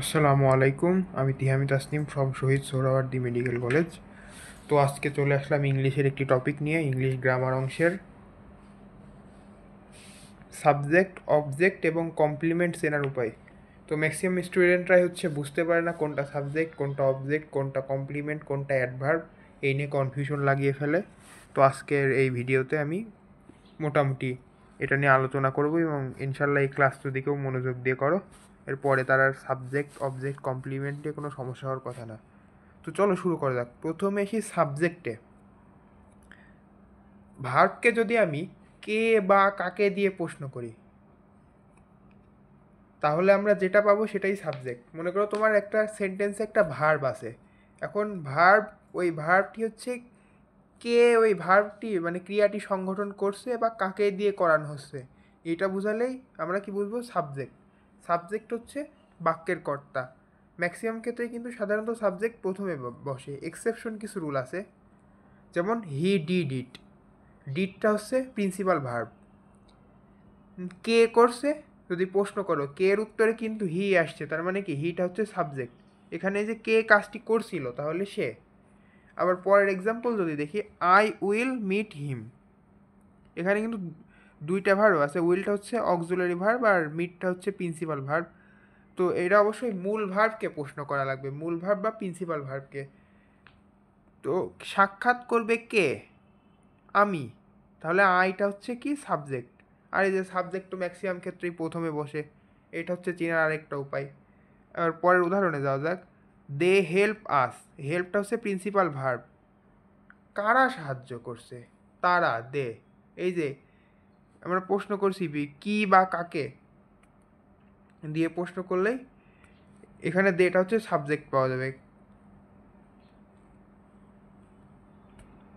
আসসালামু আলাইকুম। আমি Tihami Tasnim from Shahid Suhrawardy medical college. তো আজকে চলে আসলাম ইংলিশের একটি টপিক নিয়ে, ইংলিশ গ্রামার অংশের সাবজেক্ট, অবজেক্ট এবং কমপ্লিমেন্ট চেনার উপায়। তো ম্যাক্সিমাম স্টুডেন্টরাই বুঝতে পারে না কোনটা সাবজেক্ট, কোনটা অবজেক্ট, কোনটা কমপ্লিমেন্ট, কোনটা অ্যাডভার্ব, এই নিয়ে কনফিউশন লাগিয়ে ফেলে। তো আজকের এই ভিডিওতে আমি মোটামুটি এটা নিয়ে আলোচনা করব এবং ইনশাল্লাহ এই ক্লাস যদি কেউ মনোযোগ দিয়ে করো, এরপরে তার আর সাবজেক্ট, অবজেক্ট, কমপ্লিমেন্ট নিয়ে কোনো সমস্যা হওয়ার কথা না। তো চলো শুরু করা যাক। প্রথমে আসি সাবজেক্টে। ভার্বকে যদি আমি কে বা কাকে দিয়ে প্রশ্ন করি, তাহলে আমরা যেটা পাবো সেটাই সাবজেক্ট। মনে করো তোমার একটা সেন্টেন্সে একটা ভার্ব আছে। এখন ভার্ব, ওই ভার্বটি কে ওই ভার্বটি মানে ক্রিয়াটি সংগঠন করছে বা কাকে দিয়ে করানো হচ্ছে, এটা বোঝালেই আমরা কি বুঝবো? সাবজেক্ট। সাবজেক্ট হচ্ছে বাক্যের কর্তা। ম্যাক্সিমাম ক্ষেত্রে কিন্তু সাধারণত সাবজেক্ট প্রথমে বসে, এক্সেপশন কিছু রুল আছে। যেমন হি ডিড ইট, ডিডটা হচ্ছে প্রিন্সিপাল ভার্ব। কে করছে, যদি প্রশ্ন করো কে এর উত্তরে কিন্তু হি আসছে, তার মানে কি হিটা হচ্ছে সাবজেক্ট। এখানে যে কে কাজটি করছিল তাহলে সে। আবার পরের এক্সাম্পল যদি দেখি, আই উইল মিট হিম, এখানে কিন্তু দুইটা ভার্ব আছে। উইলটা হচ্ছে অক্সিলারি ভার্ব আর মিটটা হচ্ছে প্রিন্সিপাল ভার্ব। তো এটা অবশ্যই মূল ভার্বকে প্রশ্ন করা লাগবে, মূল ভার্ব বা প্রিন্সিপাল ভার্বকে। তো সাক্ষাৎ করবে কে? আমি। তাহলে আইটা হচ্ছে কি? সাবজেক্ট। আর এই যে সাবজেক্ট তো ম্যাক্সিমাম ক্ষেত্রেই প্রথমে বসে, এটা হচ্ছে চেনার আরেকটা উপায়। আর পরের উদাহরণে যাওয়া যাক। দে হেল্প আস, হেল্পটা হচ্ছে প্রিন্সিপাল ভার্ব। কারা সাহায্য করছে? তারা, দে। এই যে আমরা প্রশ্ন করছি কি বা কাকে দিয়ে প্রশ্ন করলেই এখানে দেটা হচ্ছে সাবজেক্ট পাওয়া যাবে।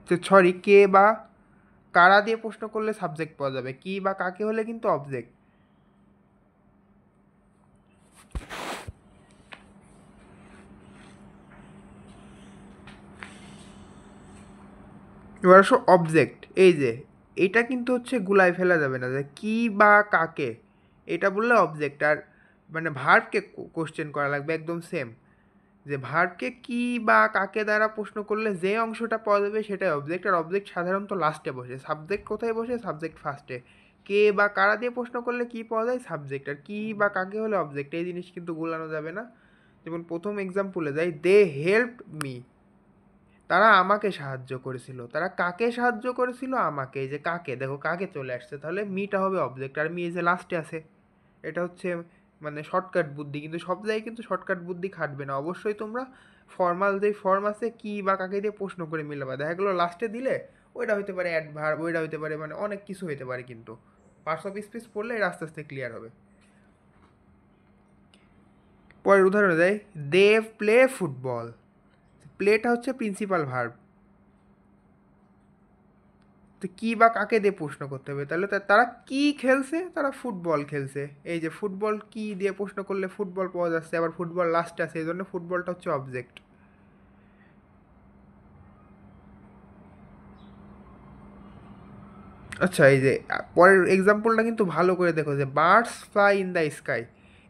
তো সরি, কে বা কারা দিয়ে প্রশ্ন করলে সাবজেক্ট পাওয়া যাবে, কি বা কাকে হলে কিন্তু অবজেক্ট। এবার আসো অবজেক্ট। এই যে এটা কিন্তু গুলাই ফেলা যাবে না, যে কি বা কাকে, এটা বললে অবজেক্ট। আর মানে ভার্বকে কোশ্চেন করা লাগবে একদম সেম, যে ভার্বকে কি বা কাকে দ্বারা প্রশ্ন করলে যে অংশটা পাওয়া যাবে সেটাই অবজেক্ট। আর অবজেক্ট সাধারণত লাস্টে বসে, সাবজেক্ট কোথায় বসে? সাবজেক্ট ফার্স্টে। কে বা কারা দিয়ে প্রশ্ন করলে কি পাওয়া যায়? সাবজেক্ট। আর কি বা কাকে হলে অবজেক্ট। এই জিনিস কিন্তু গুলানো যাবে না। যেমন প্রথম এক্সাম্পলে যাই, দে হেল্প মি, তারা আমাকে সাহায্য করেছিল। তারা কাকে সাহায্য করেছিল? আমাকে। এই যে কাকে, দেখো কাকে চলে আসছে, তাহলে মিটা হবে অবজেক্ট। আর মি এই যে লাস্টে আছে, এটা মানে শর্টকাট বুদ্ধি। কিন্তু সব জায়গায় কিন্তু শর্টকাট বুদ্ধি খাটবে না। অবশ্যই তোমরা ফর্মাল যে ফর্ম আছে কি বা কাকে দিয়ে প্রশ্ন করে মিলাবা। দেখা গেলো লাস্টে দিলে ওইটা হইতে পারে অ্যাডভার্ব, ওইটা হইতে পারে মানে অনেক কিছু হইতে পারে। কিন্তু পার্টস অফ স্পিচ পড়লে এটা আস্তে আস্তে ক্লিয়ার হবে। পরের উদাহরণে দেয়, দে প্লে ফুটবল, প্লেটা হচ্ছে প্রিন্সিপাল ভার্ব। তো কি বা কাকে দিয়ে প্রশ্ন করতে হবে? তাহলে তারা কি খেলছে? তারা ফুটবল খেলছে। এই যে ফুটবল কি দিয়ে প্রশ্ন করলে ফুটবল পাওয়া যাচ্ছে, আবার ফুটবল লাস্টে আছে, এই জন্য ফুটবলটা হচ্ছে অবজেক্ট। আচ্ছা, এই যে পরের এক্সাম্পলটা কিন্তু ভালো করে দেখো, যে birds fly in the sky,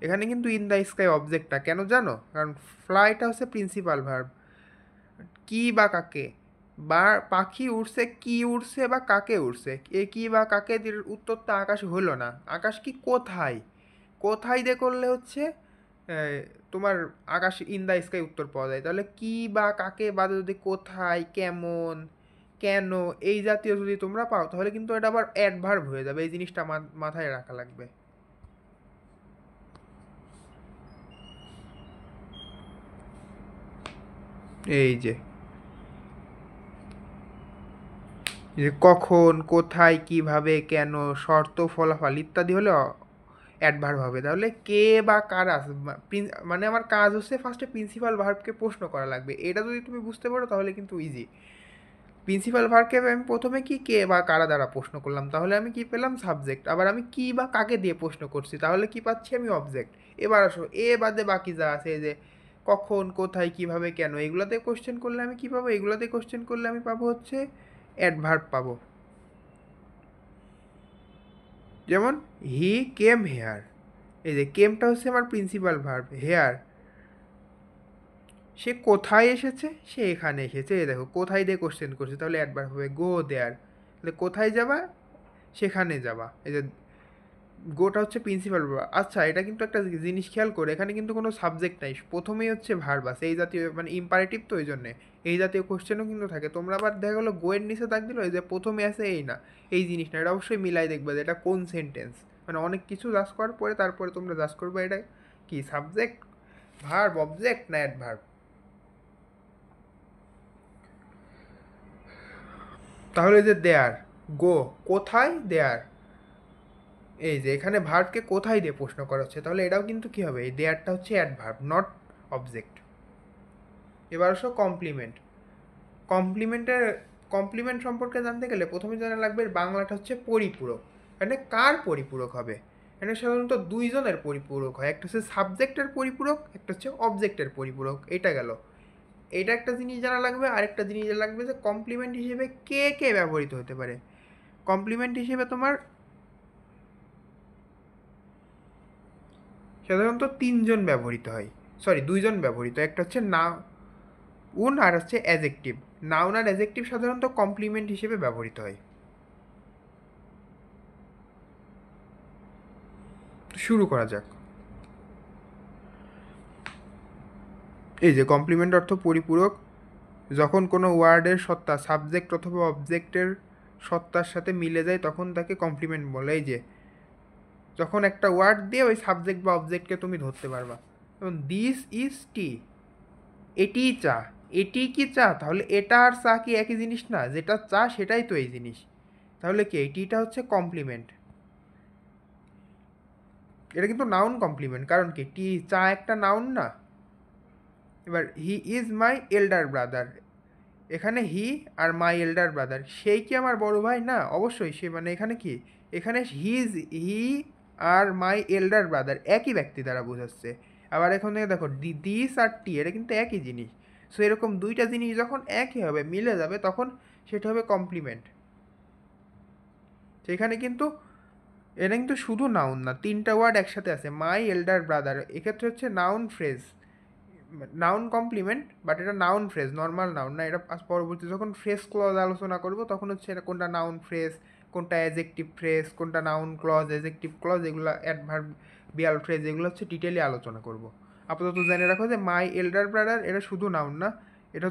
এখানে কিন্তু ইন দ্য স্কাই অবজেক্টটা কেন জানো? কারণ ফ্লাইটা হচ্ছে প্রিন্সিপাল ভার্ব। কি বা কাকে, বা পাখি উড়ছে, কি উড়ছে বা কাকে উড়ছে, এ কি বা কাকে উত্তরটা আকাশ হলো না। আকাশ কি? কোথায়। কোথায় দিয়ে করলে তোমার আকাশ ইন দ্য স্কাই উত্তর পাওয়া যায়। তাহলে কি বা কাকে বাদে যদি কোথায়, কেমন, কেন, এই জাতীয় যদি তোমরা পাও, তাহলে কিন্তু এটা আবার অ্যাডভার্ব হয়ে যাবে। এই জিনিসটা মাথায় রাখা লাগবে। এই যে যে কখন, কোথায়, কিভাবে, কেন, শর্ত, ফলাফল ইত্যাদি হলে অ্যাডভার্ব হবে। তাহলে কে বা কারা, মানে আমার কাজ হচ্ছে ফার্স্টে প্রিন্সিপাল ভার্বকে প্রশ্ন করা লাগবে। এটা যদি তুমি বুঝতে পারো তাহলে কিন্তু ইজি। প্রিন্সিপাল ভার্বকে আমি প্রথমে কি কে বা কারা দ্বারা প্রশ্ন করলাম, তাহলে আমি কি পেলাম? সাবজেক্ট। আবার আমি কি বা কাকে দিয়ে প্রশ্ন করছি, তাহলে কি পাচ্ছি? আমি অবজেক্ট। এবার আসো এ বাদে বাকি যা আছে, এই যে কখন, কোথায়, কিভাবে, কেন, এগুলাতে কোশ্চেন করলে আমি কি পাবো? এগুলাতে কোশ্চেন করলে আমি পাবো অ্যাডভার্ব পাবো। যেমন হি কেম হেয়ার, এই যে কেমটা হচ্ছে আমার প্রিন্সিপাল ভার্ব, হেয়ার সে কোথায় এসেছে, সে এখানে এসেছে। এই দেখো কোথায় দিয়ে কোশ্চেন করছে, তাহলে অ্যাডভার্ব হবে গো দেয়ার। তাহলে কোথায় যাবা, সেখানে যাবা। এই যে গোটা হচ্ছে প্রিন্সিপাল। আচ্ছা, এটা কিন্তু একটা জিনিস খেয়াল করে, এখানে কিন্তু কোনো সাবজেক্ট নাই, প্রথমেই হচ্ছে ভার্ব আছে এই জাতীয়, মানে ইম্পারেটিভ তো, ওই জন্যে এই জাতীয় কোশ্চেনও কিন্তু থাকে। তোমরা আবার দেখা গেলো গোয়ের নিচে দাগ দিল, এই যে প্রথমে আছে এই না, এই জিনিস না, এটা অবশ্যই মিলাই দেখবে যে এটা কোন সেন্টেন্স। মানে অনেক কিছু জাজ করার পরে তারপরে তোমরা জাজ করবে এটা কি সাবজেক্ট, ভার্ব, অবজেক্ট না অ্যাডভার্ব। তাহলে যে দেয়ার, গো কোথায়, দেয়ার, এই যে এখানে ভার্বকে কোথায় দিয়ে প্রশ্ন করা হচ্ছে, তাহলে এটাও কিন্তু কি হবে, এই দেয়ারটা হচ্ছে অ্যাডভার্ব, নট অবজেক্ট। এবার আসো কমপ্লিমেন্ট। কমপ্লিমেন্টের কমপ্লিমেন্ট সম্পর্কে জানতে গেলে প্রথমে জানা লাগবে এর বাংলাটা হচ্ছে পরিপূরক। এখানে কার পরিপূরক হবে, এখানে সাধারণত দুইজনের পরিপূরক হয়, একটা হচ্ছে সাবজেক্টের পরিপূরক, একটা হচ্ছে অবজেক্টের পরিপূরক। এটা গেল, এটা একটা জিনিস জানা লাগবে। আরেকটা জিনিস জানা লাগবে যে কমপ্লিমেন্ট হিসেবে কে কে ব্যবহৃত হতে পারে। কমপ্লিমেন্ট হিসেবে তোমার সাধারণত তিনজন ব্যবহৃত হয়, সরি দুইজন ব্যবহৃত, একটা হচ্ছে নাউন আর হচ্ছে অ্যাজেক্টিভ। নাউন আর অ্যাজেক্টিভ সাধারণত কমপ্লিমেন্ট হিসেবে ব্যবহৃত হয়। শুরু করা যাক। এই যে কমপ্লিমেন্ট অর্থ পরিপূরক, যখন কোনো ওয়ার্ডের সত্তা সাবজেক্ট অথবা অবজেক্টের সত্তার সাথে মিলে যায় তখন তাকে কমপ্লিমেন্ট বলে। এই যে যখন একটা ওয়ার্ড দিয়ে ওই সাবজেক্ট বা অবজেক্টকে তুমি ধরতে পারবা, যেমন দিস ইজ টি, এটিই চা। এটি কি চা, তাহলে এটা আর চা কি একই জিনিস না, যেটা চা সেটাই তো এই জিনিস। তাহলে কি এটিটা হচ্ছে কমপ্লিমেন্ট। এটা কিন্তু নাউন কমপ্লিমেন্ট, কারণ কি টি চা একটা নাউন না। এবার he is my elder brother, এখানে হি আর মাই এল্ডার ব্রাদার, সেই কি আমার বড় ভাই না, অবশ্যই সে, মানে এখানে কি, এখানে হি আর মাই এল্ডার ব্রাদার একই ব্যক্তি দ্বারা বোঝাচ্ছে। আবার এখানে দেখো দিস আর টি, এটা কিন্তু একই জিনিস। সো এরকম দুইটা জিনিস যখন একই হবে, মিলে যাবে, তখন সেটা হবে কমপ্লিমেন্ট। সেখানে কিন্তু এটা কিন্তু শুধু নাউন না, তিনটা ওয়ার্ড একসাথে আছে, মাই এল্ডার ব্রাদার, এক্ষেত্রে হচ্ছে noun phrase, noun complement, but এটা নাউন ফ্রেজ, নর্মাল নাউন না। এটা পরবর্তী যখন ফ্রেজ ক্লজ আলোচনা করব তখন হচ্ছে এটা কোনটা নাউন ফ্রেজ, কোনটা অ্যাজেক্টিভ ফ্রেজ, কোনটা নাউন ক্লজ, অ্যাজেক্টিভ ক্লজ, এগুলো অ্যাডভার্বিয়াল ফ্রেজ, এগুলো হচ্ছে ডিটেইলে আলোচনা করব। আপাতত জেনে রাখো যে মাই এল্ডার ব্রাদার এটা শুধু নাউন না, এটা